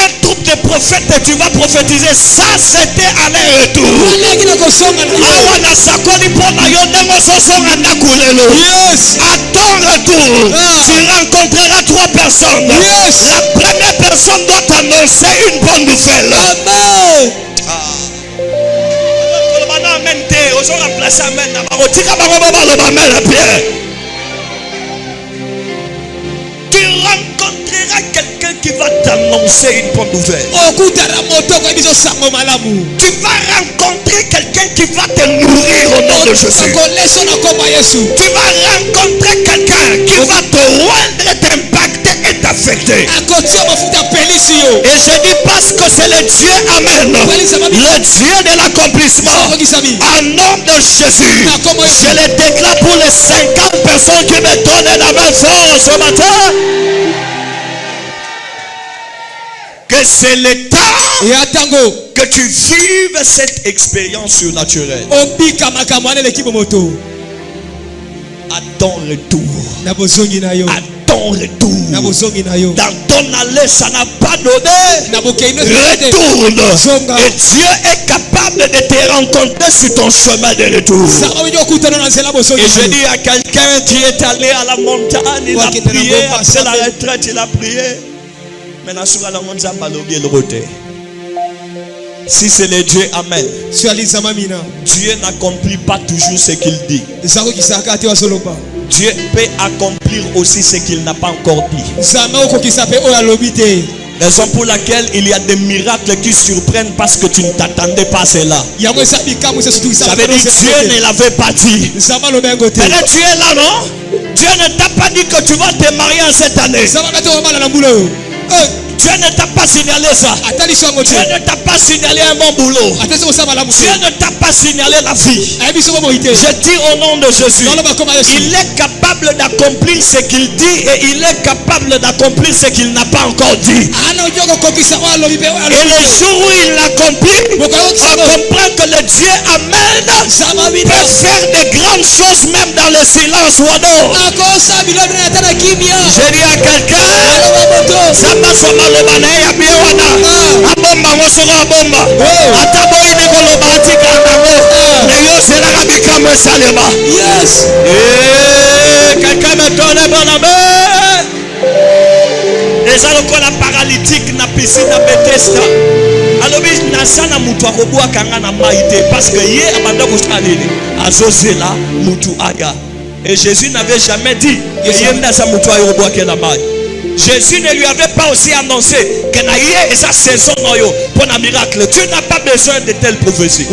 un troupe de prophètes et tu vas prophétiser. Ça, c'était à leur retour. Yes. À ton retour, tu rencontreras 3 personnes. Yes. La première personne doit t'annoncer une bonne nouvelle. Amen. Tu rencontreras quelqu'un qui va t'annoncer une bonne nouvelle. Tu vas rencontrer quelqu'un qui va te nourrir au nom de Jésus. Tu vas rencontrer quelqu'un qui va te rendre, t'impacter et t'affecter. Et je dis parce que c'est le Dieu, amen, le Dieu de l'accomplissement. Au nom de Jésus, je le déclare pour les 50 personnes qui me donnent la main fort ce matin. Que c'est le temps que tu vives cette expérience surnaturelle. À ton retour. À ton retour. Dans ton aller, ça n'a pas donné. Retourne. Et Dieu est capable de te rencontrer sur ton chemin de retour. Et je dis à quelqu'un qui est allé à la montagne, il a prié, après la retraite, il a prié. Si c'est le Dieu, amen. Dieu n'accomplit pas toujours ce qu'il dit. Dieu peut accomplir aussi ce qu'il n'a pas encore dit. Raison pour laquelle il y a des miracles qui surprennent parce que tu ne t'attendais pas à cela. Ça veut dire que Dieu ne l'avait pas dit. Mais tu es là, non? Dieu ne t'a pas dit que tu vas te marier en cette année. Dieu ne t'a pas signalé ça. Dieu ne t'a pas signalé un bon boulot. Dieu ne t'a pas signalé la vie. Je dis au nom de Jésus, il est capable d'accomplir ce qu'il dit et il est capable d'accomplir ce qu'il n'a pas encore dit. Et le jour où il l'accomplit, on comprend que le Dieu amène peut faire de grandes choses même dans le silence. Je dis à quelqu'un, ça va se malobana ya biewana abomba ngosoko abomba atabo ine koloba atika nango leyo sela kabikamo salema. Yes. Quelqu'un me donne bon amen. Les alokola paralytique na piscine na Bethesda. Alobi nasana mutu akobwa kanga na maite parce que ye abanda kosalele azozela mutu aga. Et Jésus n'avait jamais dit que yenda sa mutu ayobwa ke la maille. Jésus ne lui avait pas aussi annoncé que et sa saison pour un miracle. Tu n'as pas besoin de telles prophéties.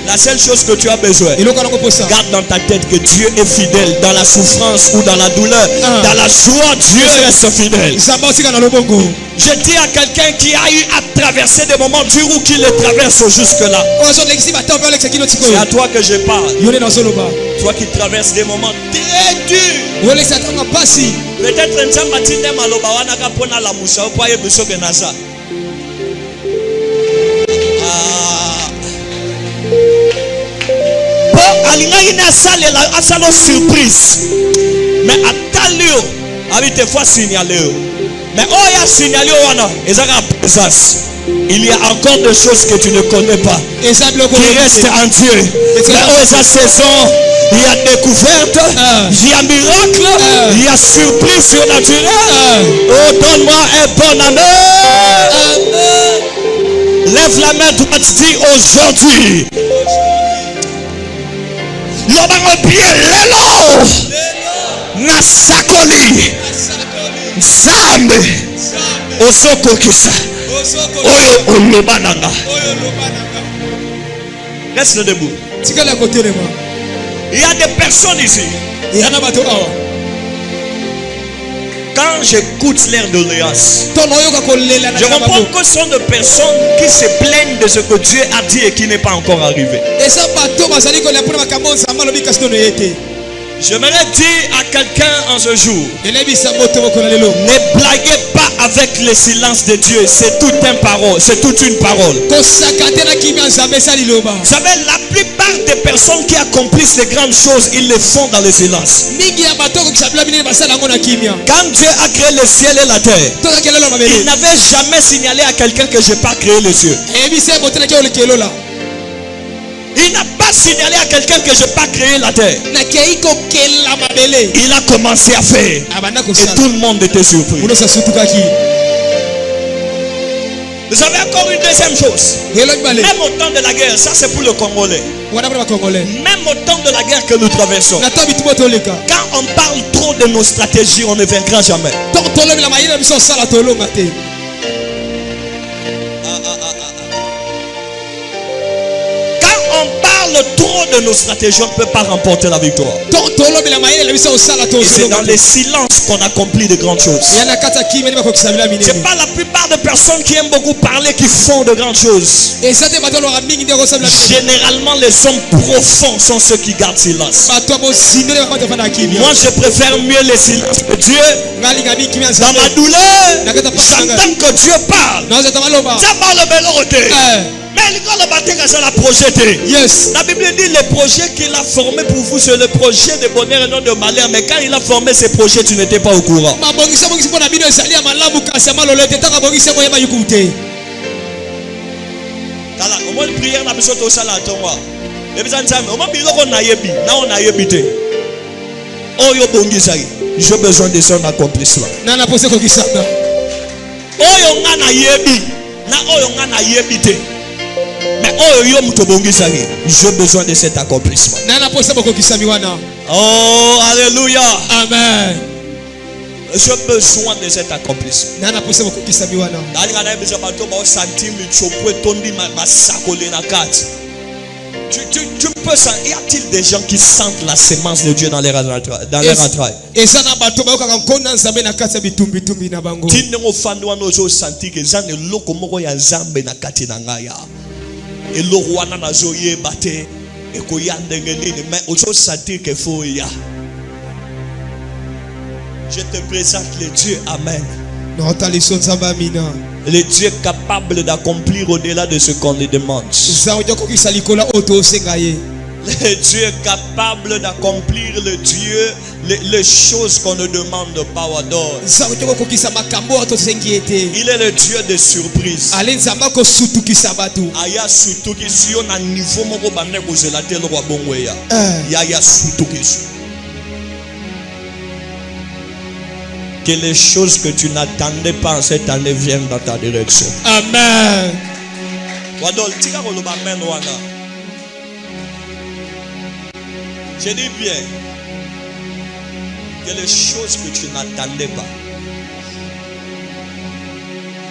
La seule chose que tu as besoin, garde dans ta tête que Dieu est fidèle dans la souffrance ou dans la douleur. Dans la joie, Dieu reste fidèle. Je dis à quelqu'un qui a eu à traverser des moments durs ou qui les traverse jusque-là. C'est à toi que je parle. Toi qui traverses des moments très durs. Peut-être que tu as maloba wana kapona la musa ou paye biso benasa. Bon, alinga ina salle la asalo surprise. Mais atalio habite fois signaler. Mais oh ya signaler wana ezaka présence. Il y a encore des choses que tu ne connais pas qui restent en Dieu. Mais oh sa saison. Il y a découverte, il y a miracle, il y a surprise surnaturelle. Oh, donne-moi un bon amen. Lève la main droite, dis aujourd'hui. L'homme bien l'élo. Nasakoli. Zambe. Osoko kisa. Oyo olobananga. Reste debout. Il y a des personnes ici. Quand j'écoute l'air de Léas, je comprends que ce sont des personnes qui se plaignent de ce que Dieu a dit et qui n'est pas encore arrivé. J'aimerais dire à quelqu'un en ce jour, ne blaguez pas avec le silence de Dieu. C'est toute une parole. C'est toute une parole. Vous savez, la plupart des personnes qui accomplissent les grandes choses, ils le font dans le silence. Quand Dieu a créé le ciel et la terre, il n'avait jamais signalé à quelqu'un que je n'ai pas créé les cieux. Il n'a pas signalé à quelqu'un que je n'ai pas créé la terre. Il a commencé à faire. Et tout le monde était surpris. Vous avez encore une deuxième chose. Même au temps de la guerre, ça c'est pour le Congolais. Même au temps de la guerre que nous traversons, quand on parle trop de nos stratégies, on ne vaincra jamais. Trop de nos stratégies, on ne peut pas remporter la victoire. Et c'est dans les silences qu'on accomplit de grandes choses. C'est pas la plupart des personnes qui aiment beaucoup parler qui font de grandes choses. Généralement, les hommes profonds sont ceux qui gardent silence. Moi, je préfère mieux les silences de Dieu. Dans ma douleur, j'entends que Dieu parle. Mais quand le bâtiment a projeté, la Bible dit les projets qu'il a formés pour vous, c'est le projet de bonheur et non de malheur. Mais quand il a formé ces projets, tu n'étais pas au courant. J'ai besoin de son accomplissement. Mais j'ai besoin de cet accomplissement. Oh, alléluia. Amen. J'ai besoin de cet accomplissement. Tu peux sentir. Y a-t-il des gens qui sentent la sémence de Dieu dans les entrailles? Je te présente le Dieu. Amen. Le Dieu capable d'accomplir au-delà de ce qu'on lui demande. Le Dieu capable d'accomplir les choses qu'on ne demande pas ou adore. Il est le Dieu de surprise. Aya sutukisu na niveau moko bande kozela te lokwa bongo ya. Ya sutukisu. Que les choses que tu n'attendais pas en cette année viennent dans ta direction. Amen. Wadol tika koloba amen wana. Je dis bien que les choses que tu n'attendais pas.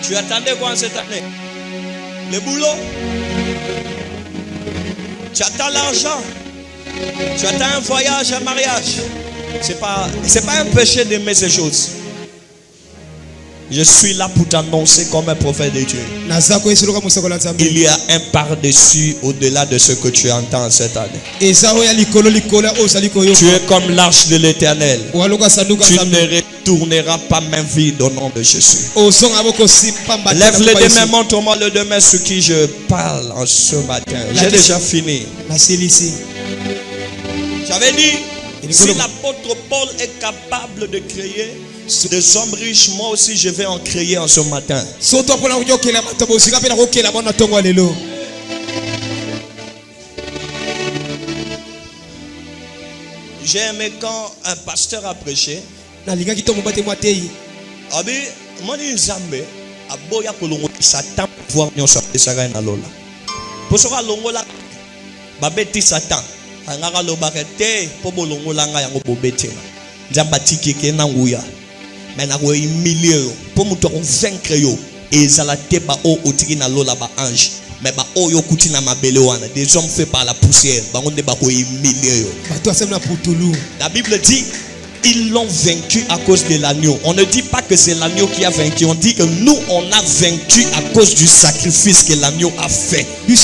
Tu attendais quoi en cette année? Le boulot? Tu attends l'argent? Tu attends un voyage, un mariage? C'est pas un péché d'aimer ces choses. Je suis là pour t'annoncer comme un prophète de Dieu. Il y a un par-dessus au-delà de ce que tu entends cette année. Tu es comme l'arche de l'Éternel. Tu ne retourneras pas main vide au nom de Jésus. Lève les deux mains, montre-moi le demain sur qui je parle en ce matin. J'ai déjà fini. J'avais dit, si l'apôtre Paul est capable de créer des hommes riches, moi aussi je vais en créer en ce matin. J'ai aimé quand un pasteur a prêché. Satan pouvoir nous sortir ça na lola. Pour ça longola babeti Satan. Angaka lobakete po bolongola nga yango bobetela. Nzamba tikeke na nguya. Mais na ko humilier pour muto ko vaincre yo. Ezala te ba o otiki na lola ba ange. Mais ba o yo kuti na mabele wana. Des hommes faits par la poussière. Bango ne ba ko humilier yo. La Bible dit ils l'ont vaincu à cause de l'agneau. On ne dit pas que c'est l'agneau qui a vaincu. On dit que nous, on a vaincu à cause du sacrifice que l'agneau a fait. Donc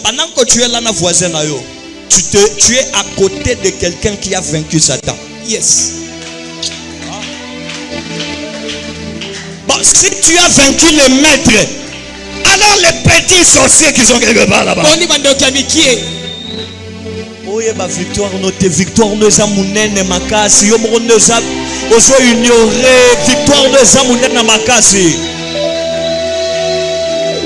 pendant que tu es là, voisin, tu es à côté de quelqu'un qui a vaincu Satan. Yes. Bon, si tu as vaincu les maîtres, alors les petits sorciers qui sont quelque part là-bas. Oye ba victoire note victoire nous a munene makasi yo mo nous a oso ignorer victoire nous a munene makasi